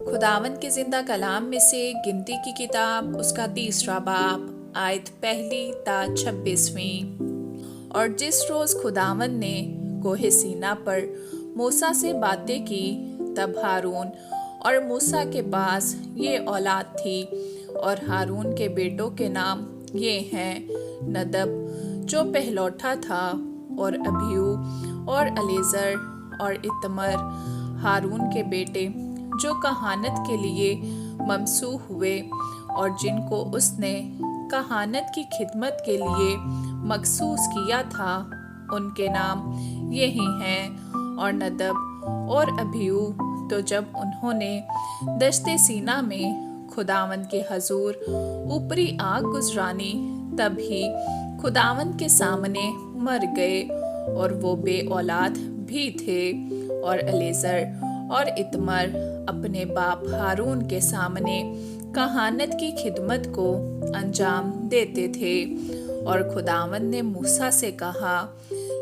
खुदावंद के जिंदा कलाम में से गिनती की किताब उसका 3 बाब आयत 1 ता 26। और जिस रोज खुदावंद ने कोहे सीना पर मूसा से बातें की, तब हारून और मूसा के पास ये औलाद थी, और हारून के बेटों के नाम ये हैं: नदब जो पहलौठा था, और अबीहू और एलीएज़र और इतमर, हारून के बेटे जो कहानत के लिए ममसूह हुए और जिनको उसने कहानत की खिदमत के लिए मखसूस किया था, उनके नाम यही हैं। और नदब और अबीहू तो जब उन्होंने दश्ते सीना में खुदावंद के हजूर ऊपरी आग गुजरानी, तब ही खुदावंद के सामने मर गए, और वो बे औलाद भी थे। और एलीएज़र और इतमर अपने बाप हारून के सामने कहानत की खिदमत को अंजाम देते थे। और खुदावंद ने मूसा से कहा,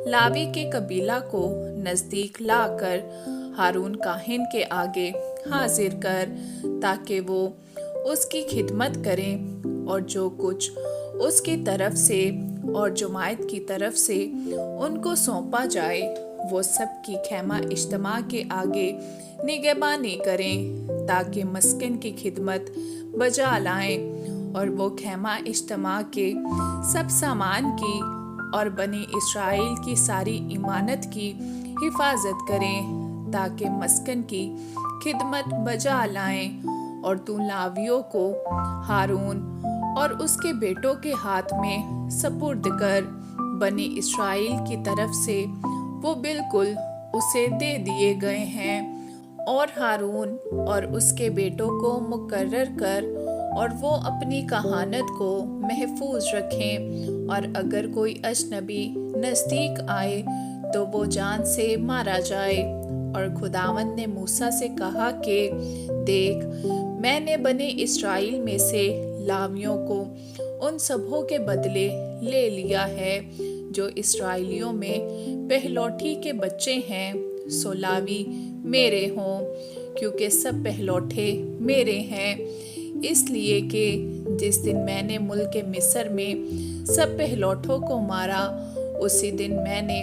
लावी के कबीला को नज़दीक लाकर हारून काहिन के आगे हाजिर कर, ताकि वो उसकी खिदमत करें, और जो कुछ उसकी तरफ से और जमायत की तरफ से उनको सौंपा जाए, वो सब की खैमा इज्तिमा के आगे निगहबानी करें, ताकि मस्कन की खिदमत बजा लाएं। और वो खैमा इज्तिमा के सब सामान की और बनी इस्राएल की सारी इमानत की हिफाजत करें, ताकि मस्कन की खिदमत बजा लाएं। और तू लावियों को हारून और उसके बेटों के हाथ में सपुर्द कर, बनी इस्राएल की तरफ से वो बिल्कुल उसे दे दिए गए हैं। और हारून और उसके बेटों को मुकर्रर कर, और वो अपनी कहानत को महफूज रखें, और अगर कोई अजनबी नज़दीक आए तो वो जान से मारा जाए। और खुदावंद ने मूसा से कहा कि देख, मैंने बने इस्राएल में से लावियों को उन सबों के बदले ले लिया है जो इस्राएलियों में पहलौठी के बच्चे हैं, सो लावी मेरे हों, क्योंकि सब पहलौठे मेरे हैं। इसलिए कि जिस दिन मैंने मुल्क मिस्र में सब पहलौठों को मारा, उसी दिन मैंने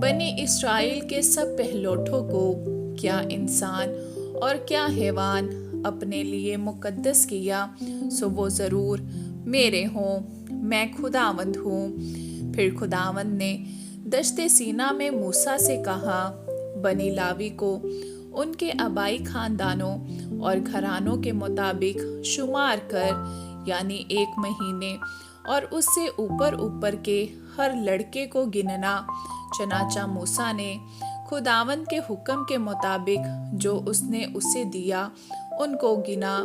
बनी इस्राएल के सब पहलौठों को, क्या इंसान और क्या हैवान, अपने लिए मुकद्दस किया, सो वो ज़रूर मेरे हों। मैं खुदावंद हूँ। फिर खुदावंद ने दश्ते सीना में मूसा से कहा, बनी लावी को उनके आबाई खानदानों और घरानों के मुताबिक शुमार कर, यानी 1 महीने और उससे ऊपर ऊपर के हर लड़के को गिनना। चनाचा मूसा ने खुदावंद के हुक्म के मुताबिक जो उसने उसे दिया उनको गिना।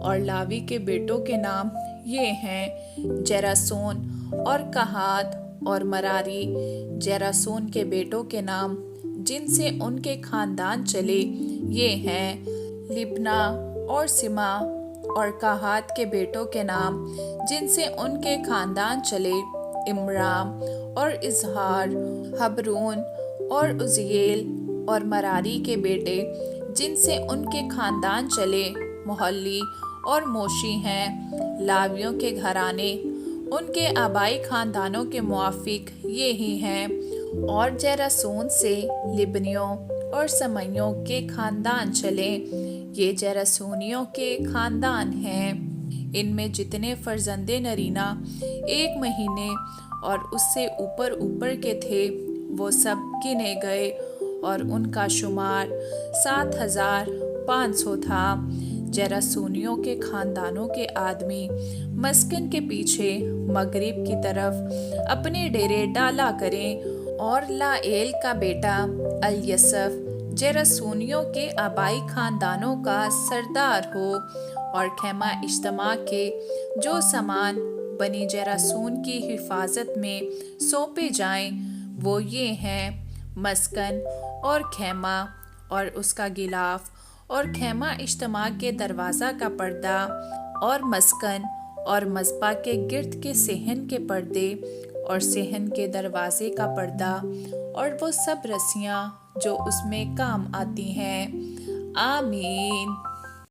और लावी के बेटों के नाम ये हैं: जेरासोन और कहात और मरारी। जेरासोन के बेटों के नाम जिनसे उनके खानदान चले ये हैं: लिब्ना और सिमा। और कहात के बेटों के नाम जिनसे उनके खानदान चले: इमराम और इजहार, हबरून और उजिएल। और मरारी के बेटे जिनसे उनके खानदान चले: मोहल्ली और मोशी हैं। लावियों के घराने उनके आबाई खानदानों के मुआफिक ये ही हैं। और जेरासून से लिबनियों और समइयों के खानदान चले, ये जेरासूनियों के खानदान हैं। इनमें जितने फर्जंदे नरीना 1 महीने और उससे ऊपर ऊपर के थे, वो सब गिने गए, और उनका शुमार 7,500 था। जेरासूनियों के खानदानों के आदमी मस्कन के पीछे मगरिब की तरफ अपने डेरे डाला करें। और लाएल का बेटा अल-यसफ जेरासूनियों के आबाई खानदानों का सरदार हो। और खैमा इज्तिमा के जो सामान बनी जेरासून की हिफाजत में सौंपे जाएं, वो ये हैं: मस्कन और खैमा और उसका गिलाफ, और खैमा इज्तिमा के दरवाज़ा का पर्दा, और मस्कन और मज़बा के गिर्द के सेहन के पर्दे, और सेहन के दरवाजे का पर्दा, और वो सब रस्सियाँ जो उसमें काम आती हैं। आमीन।